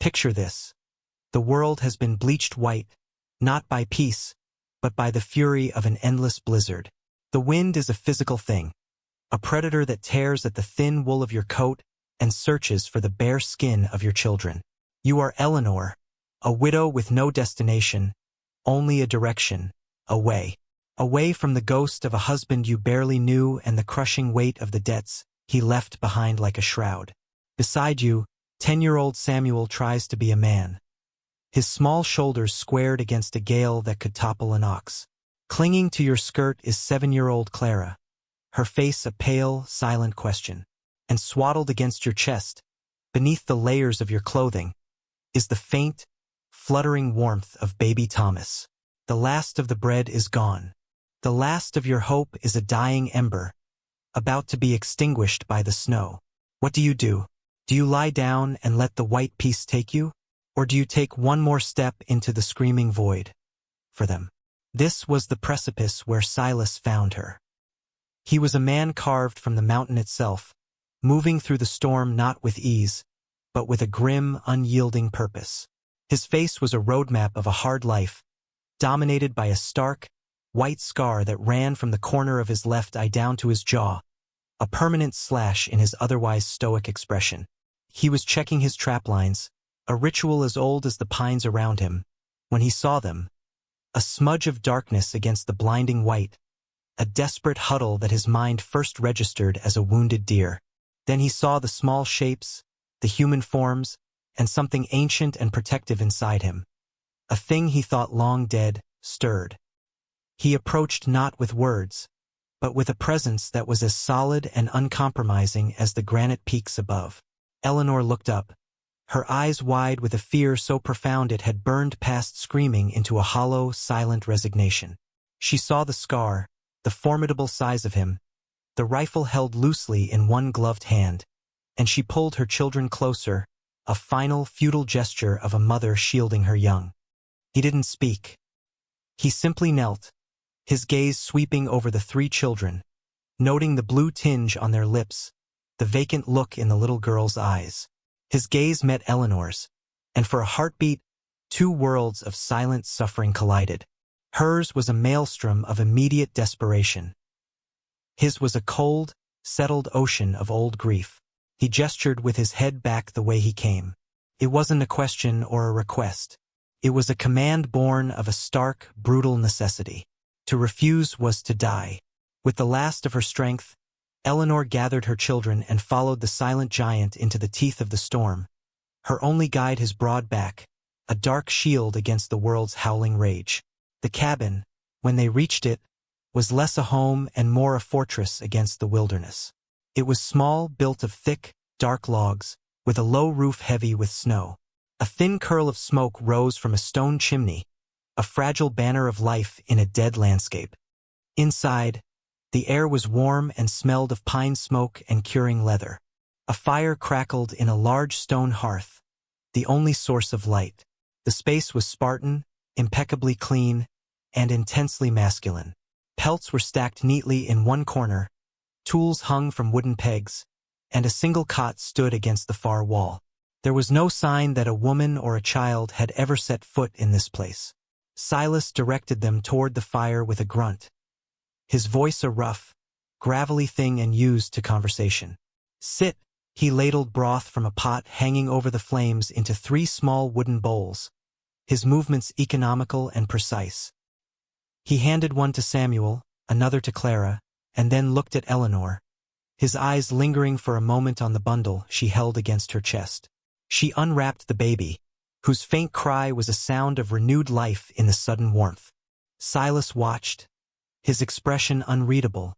Picture this. The world has been bleached white, not by peace, but by the fury of an endless blizzard. The wind is a physical thing, a predator that tears at the thin wool of your coat and searches for the bare skin of your children. You are Eleanor, a widow with no destination, only a direction, away. Away from the ghost of a husband you barely knew and the crushing weight of the debts he left behind like a shroud. Beside you, 10-year-old Samuel tries to be a man. His small shoulders squared against a gale that could topple an ox. Clinging to your skirt is 7-year-old Clara, her face a pale, silent question. And swaddled against your chest, beneath the layers of your clothing, is the faint, fluttering warmth of baby Thomas. The last of the bread is gone. The last of your hope is a dying ember, about to be extinguished by the snow. What do? Do you lie down and let the white peace take you? Or do you take one more step into the screaming void? For them. This was the precipice where Silas found her. He was a man carved from the mountain itself, moving through the storm not with ease, but with a grim, unyielding purpose. His face was a roadmap of a hard life, dominated by a stark, white scar that ran from the corner of his left eye down to his jaw, a permanent slash in his otherwise stoic expression. He was checking his trap lines, a ritual as old as the pines around him, when he saw them, a smudge of darkness against the blinding white, a desperate huddle that his mind first registered as a wounded deer. Then he saw the small shapes, the human forms, and something ancient and protective inside him. A thing he thought long dead, stirred. He approached not with words, but with a presence that was as solid and uncompromising as the granite peaks above. Eleanor looked up, her eyes wide with a fear so profound it had burned past screaming into a hollow, silent resignation. She saw the scar, the formidable size of him, the rifle held loosely in one gloved hand, and she pulled her children closer, a final, futile gesture of a mother shielding her young. He didn't speak. He simply knelt, his gaze sweeping over the 3 children, noting the blue tinge on their lips, the vacant look in the little girl's eyes. His gaze met Eleanor's, and for a heartbeat, 2 worlds of silent suffering collided. Hers was a maelstrom of immediate desperation. His was a cold, settled ocean of old grief. He gestured with his head back the way he came. It wasn't a question or a request. It was a command born of a stark, brutal necessity. To refuse was to die. With the last of her strength, Eleanor gathered her children and followed the silent giant into the teeth of the storm. Her only guide his broad back, a dark shield against the world's howling rage. The cabin, when they reached it, was less a home and more a fortress against the wilderness. It was small, built of thick, dark logs, with a low roof heavy with snow. A thin curl of smoke rose from a stone chimney, a fragile banner of life in a dead landscape. Inside, the air was warm and smelled of pine smoke and curing leather. A fire crackled in a large stone hearth, the only source of light. The space was Spartan, impeccably clean, and intensely masculine. Pelts were stacked neatly in one corner, tools hung from wooden pegs, and a single cot stood against the far wall. There was no sign that a woman or a child had ever set foot in this place. Silas directed them toward the fire with a grunt, his voice a rough, gravelly thing and used to conversation. Sit, he ladled broth from a pot hanging over the flames into 3 small wooden bowls, his movements economical and precise. He handed one to Samuel, another to Clara, and then looked at Eleanor, his eyes lingering for a moment on the bundle she held against her chest. She unwrapped the baby, whose faint cry was a sound of renewed life in the sudden warmth. Silas watched, his expression unreadable,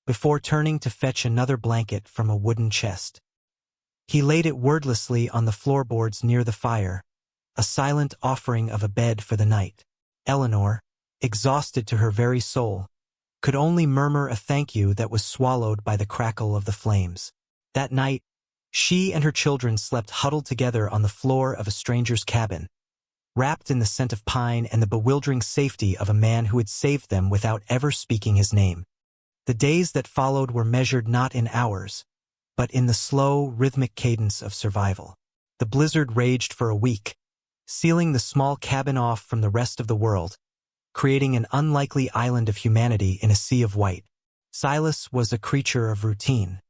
before turning to fetch another blanket from a wooden chest. He laid it wordlessly on the floorboards near the fire, a silent offering of a bed for the night. Eleanor, exhausted to her very soul, could only murmur a thank you that was swallowed by the crackle of the flames. That night, she and her children slept huddled together on the floor of a stranger's cabin, wrapped in the scent of pine and the bewildering safety of a man who had saved them without ever speaking his name. The days that followed were measured not in hours, but in the slow, rhythmic cadence of survival. The blizzard raged for a week, sealing the small cabin off from the rest of the world, creating an unlikely island of humanity in a sea of white. Silas was a creature of routine.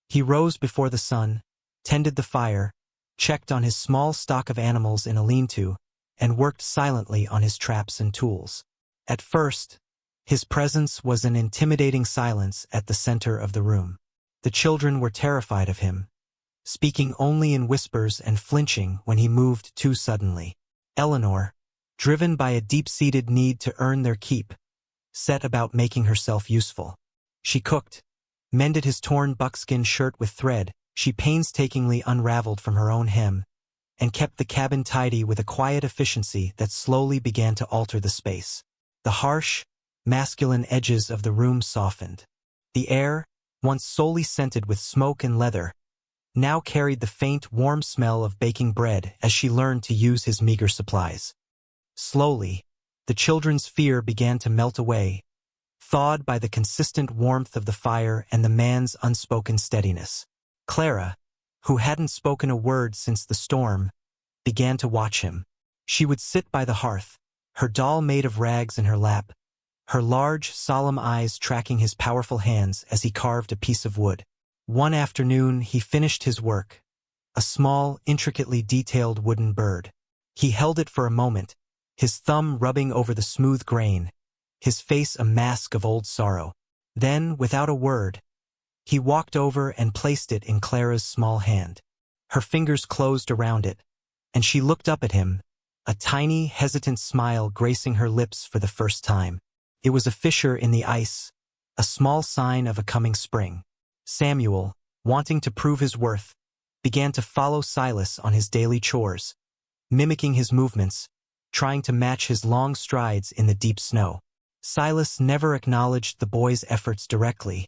He rose before the sun, tended the fire, checked on his small stock of animals in a lean-to, and worked silently on his traps and tools. At first, his presence was an intimidating silence at the center of the room. The children were terrified of him, speaking only in whispers and flinching when he moved too suddenly. Eleanor, driven by a deep-seated need to earn their keep, set about making herself useful. She cooked, mended his torn buckskin shirt with thread she painstakingly unraveled from her own hem, and kept the cabin tidy with a quiet efficiency that slowly began to alter the space. The harsh, masculine edges of the room softened. The air, once solely scented with smoke and leather, now carried the faint, warm smell of baking bread as she learned to use his meager supplies. Slowly, the children's fear began to melt away, thawed by the consistent warmth of the fire and the man's unspoken steadiness. Clara, who hadn't spoken a word since the storm, began to watch him. She would sit by the hearth, her doll made of rags in her lap, her large, solemn eyes tracking his powerful hands as he carved a piece of wood. One afternoon, he finished his work, a small, intricately detailed wooden bird. He held it for a moment, his thumb rubbing over the smooth grain, his face a mask of old sorrow. Then, without a word, he walked over and placed it in Clara's small hand. Her fingers closed around it, and she looked up at him, a tiny, hesitant smile gracing her lips for the first time. It was a fissure in the ice, a small sign of a coming spring. Samuel, wanting to prove his worth, began to follow Silas on his daily chores, mimicking his movements, trying to match his long strides in the deep snow. Silas never acknowledged the boy's efforts directly,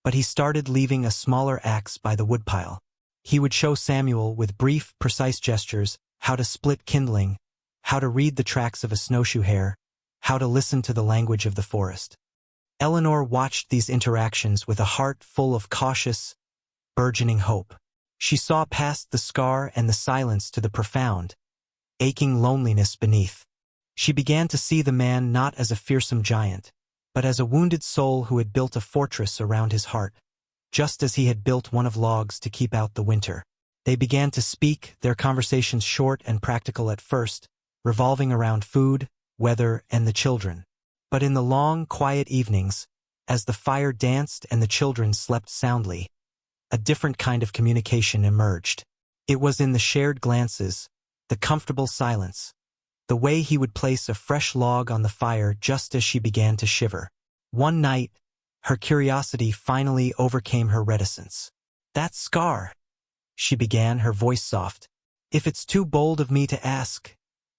but he started leaving a smaller axe by the woodpile. He would show Samuel with brief, precise gestures how to split kindling, how to read the tracks of a snowshoe hare, how to listen to the language of the forest. Eleanor watched these interactions with a heart full of cautious, burgeoning hope. She saw past the scar and the silence to the profound, aching loneliness beneath. She began to see the man not as a fearsome giant, but as a wounded soul who had built a fortress around his heart, just as he had built one of logs to keep out the winter. They began to speak, their conversations short and practical at first, revolving around food, weather, and the children. But in the long, quiet evenings, as the fire danced and the children slept soundly, a different kind of communication emerged. It was in the shared glances, the comfortable silence, the way he would place a fresh log on the fire just as she began to shiver. One night, her curiosity finally overcame her reticence. "That scar," she began, her voice soft. "If it's too bold of me to ask."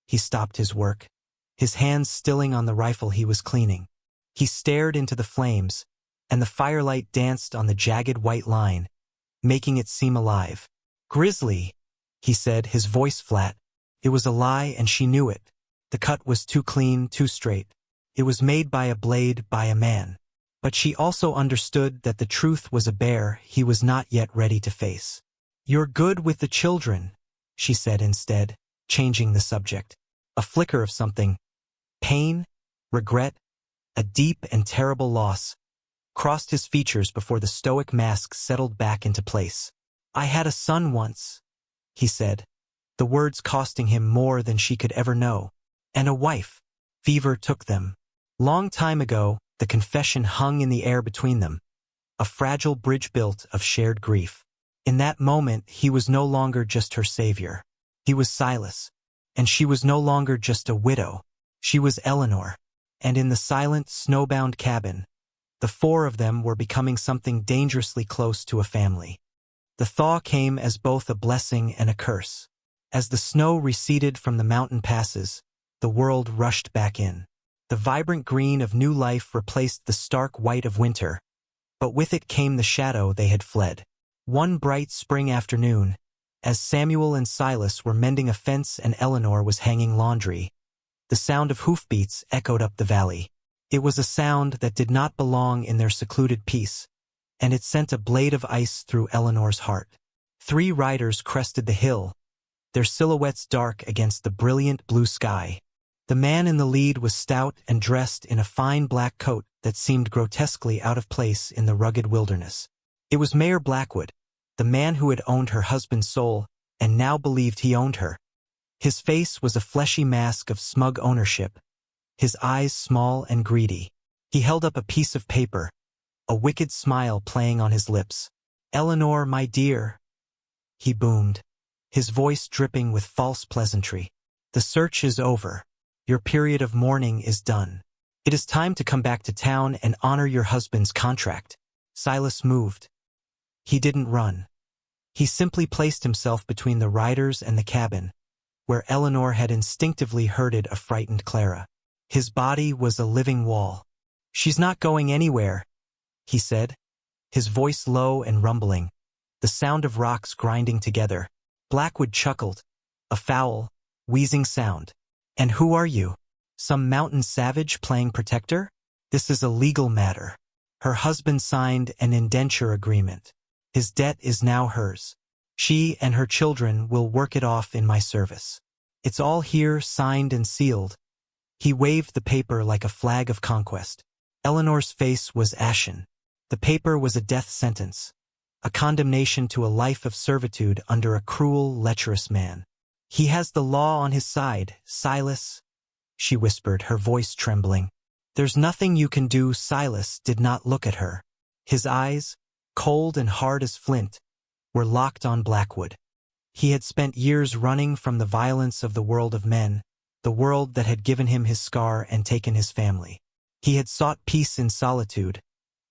He stopped his work, his hands stilling on the rifle he was cleaning. He stared into the flames, and the firelight danced on the jagged white line, making it seem alive. "Grizzly," he said, his voice flat. It was a lie, and she knew it. The cut was too clean, too straight. It was made by a blade, by a man. But she also understood that the truth was a bear he was not yet ready to face. "You're good with the children," she said instead, changing the subject. A flicker of something, pain, regret, a deep and terrible loss, crossed his features before the stoic mask settled back into place. "I had a son once," he said, the words costing him more than she could ever know. "And a wife. Fever took them. Long time ago." The confession hung in the air between them, a fragile bridge built of shared grief. In that moment, he was no longer just her savior. He was Silas, and she was no longer just a widow. She was Eleanor, and in the silent, snowbound cabin, the four of them were becoming something dangerously close to a family. The thaw came as both a blessing and a curse. As the snow receded from the mountain passes, the world rushed back in. The vibrant green of new life replaced the stark white of winter, but with it came the shadow they had fled. One bright spring afternoon, as Samuel and Silas were mending a fence and Eleanor was hanging laundry, the sound of hoofbeats echoed up the valley. It was a sound that did not belong in their secluded peace, and it sent a blade of ice through Eleanor's heart. 3 riders crested the hill, their silhouettes dark against the brilliant blue sky. The man in the lead was stout and dressed in a fine black coat that seemed grotesquely out of place in the rugged wilderness. It was Mayor Blackwood, the man who had owned her husband's soul and now believed he owned her. His face was a fleshy mask of smug ownership, his eyes small and greedy. He held up a piece of paper, a wicked smile playing on his lips. "Eleanor, my dear," he boomed, his voice dripping with false pleasantry. "The search is over. Your period of mourning is done. It is time to come back to town and honor your husband's contract." Silas moved. He didn't run. He simply placed himself between the riders and the cabin, where Eleanor had instinctively herded a frightened Clara. His body was a living wall. "She's not going anywhere," he said, his voice low and rumbling, the sound of rocks grinding together. Blackwood chuckled, a foul, wheezing sound. "And who are you? Some mountain savage playing protector? This is a legal matter. Her husband signed an indenture agreement. His debt is now hers. She and her children will work it off in my service. It's all here, signed and sealed." He waved the paper like a flag of conquest. Eleanor's face was ashen. The paper was a death sentence, a condemnation to a life of servitude under a cruel, lecherous man. "He has the law on his side, Silas," she whispered, her voice trembling. "There's nothing you can do." Silas did not look at her. His eyes, cold and hard as flint, were locked on Blackwood. He had spent years running from the violence of the world of men, the world that had given him his scar and taken his family. He had sought peace in solitude,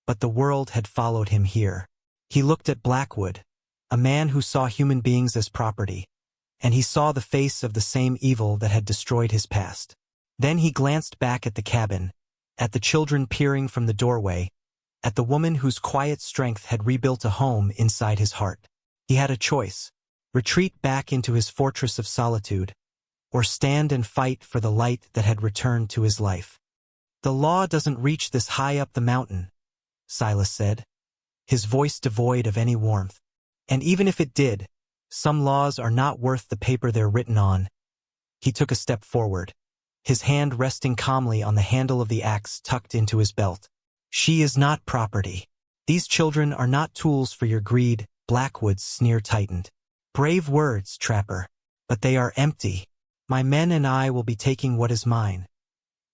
but the world had followed him here. He looked at Blackwood, a man who saw human beings as property, and he saw the face of the same evil that had destroyed his past. Then he glanced back at the cabin, at the children peering from the doorway, at the woman whose quiet strength had rebuilt a home inside his heart. He had a choice: retreat back into his fortress of solitude, or stand and fight for the light that had returned to his life. "The law doesn't reach this high up the mountain," Silas said, his voice devoid of any warmth. "And even if it did, some laws are not worth the paper they're written on." He took a step forward, his hand resting calmly on the handle of the axe tucked into his belt. "She is not property. These children are not tools for your greed." Blackwood's sneer tightened. "Brave words, trapper, but they are empty. My men and I will be taking what is mine."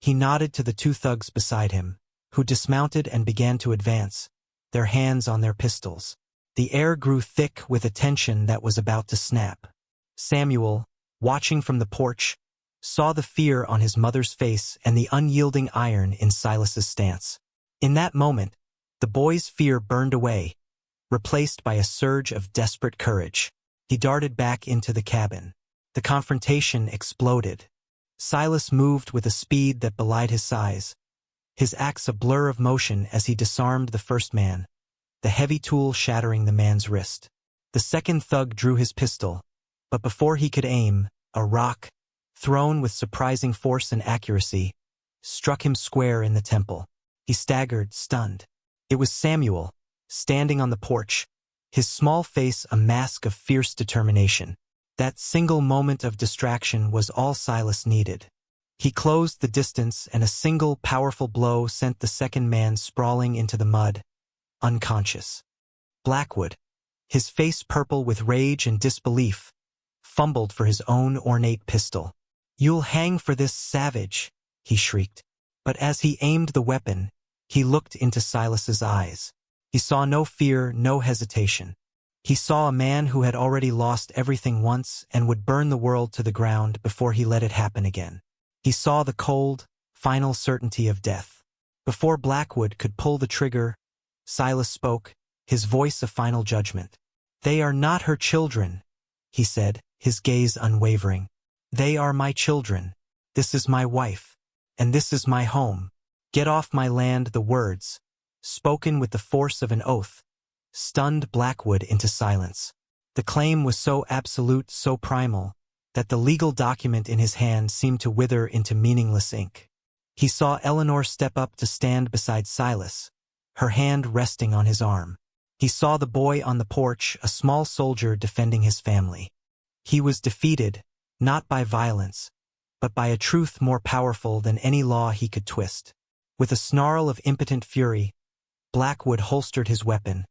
He nodded to the two thugs beside him, who dismounted and began to advance, their hands on their pistols. The air grew thick with a tension that was about to snap. Samuel, watching from the porch, saw the fear on his mother's face and the unyielding iron in Silas's stance. In that moment, the boy's fear burned away, replaced by a surge of desperate courage. He darted back into the cabin. The confrontation exploded. Silas moved with a speed that belied his size, his axe a blur of motion as he disarmed the first man, the heavy tool shattering the man's wrist. The second thug drew his pistol, but before he could aim, a rock, thrown with surprising force and accuracy, struck him square in the temple. He staggered, stunned. It was Samuel, standing on the porch, his small face a mask of fierce determination. That single moment of distraction was all Silas needed. He closed the distance, and a single powerful blow sent the second man sprawling into the mud, unconscious. Blackwood, his face purple with rage and disbelief, fumbled for his own ornate pistol. "You'll hang for this, savage," he shrieked. But as he aimed the weapon, he looked into Silas's eyes. He saw no fear, no hesitation. He saw a man who had already lost everything once and would burn the world to the ground before he let it happen again. He saw the cold, final certainty of death. Before Blackwood could pull the trigger, Silas spoke, his voice a final judgment. "They are not her children," he said, his gaze unwavering. "They are my children. This is my wife. And this is my home. Get off my land." The words, spoken with the force of an oath, stunned Blackwood into silence. The claim was so absolute, so primal, that the legal document in his hand seemed to wither into meaningless ink. He saw Eleanor step up to stand beside Silas, her hand resting on his arm. He saw the boy on the porch, a small soldier defending his family. He was defeated, not by violence, but by a truth more powerful than any law he could twist. With a snarl of impotent fury, Blackwood holstered his weapon,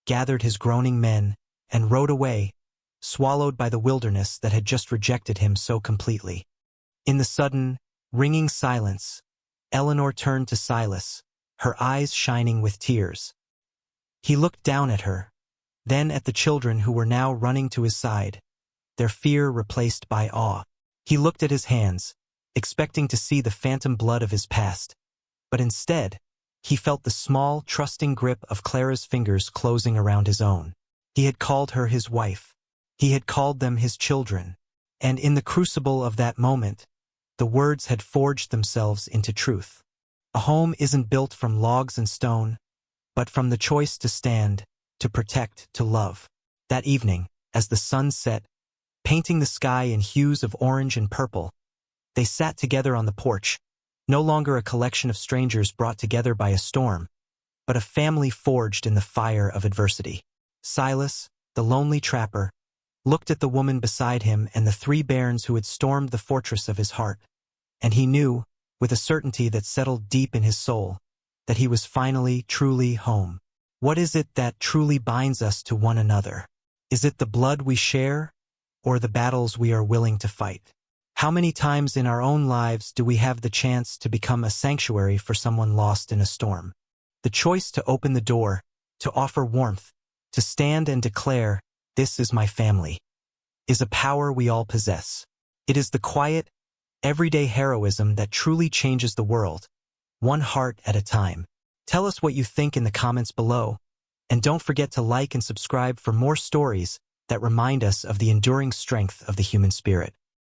gathered his groaning men, and rode away, swallowed by the wilderness that had just rejected him so completely. In the sudden, ringing silence, Eleanor turned to Silas, her eyes shining with tears. He looked down at her, then at the children who were now running to his side, their fear replaced by awe. He looked at his hands, expecting to see the phantom blood of his past, but instead, he felt the small, trusting grip of Clara's fingers closing around his own. He had called her his wife. He had called them his children. And in the crucible of that moment, the words had forged themselves into truth. A home isn't built from logs and stone, but from the choice to stand, to protect, to love. That evening, as the sun set, painting the sky in hues of orange and purple, they sat together on the porch, no longer a collection of strangers brought together by a storm, but a family forged in the fire of adversity. Silas, the lonely trapper, looked at the woman beside him and the three Bairns who had stormed the fortress of his heart, and he knew, with a certainty that settled deep in his soul, that he was finally, truly home. What is it that truly binds us to one another? Is it the blood we share, or the battles we are willing to fight? How many times in our own lives do we have the chance to become a sanctuary for someone lost in a storm? The choice to open the door, to offer warmth, to stand and declare, "This is my family," is a power we all possess. It is the quiet, everyday heroism that truly changes the world, one heart at a time. Tell us what you think in the comments below, and don't forget to like and subscribe for more stories that remind us of the enduring strength of the human spirit.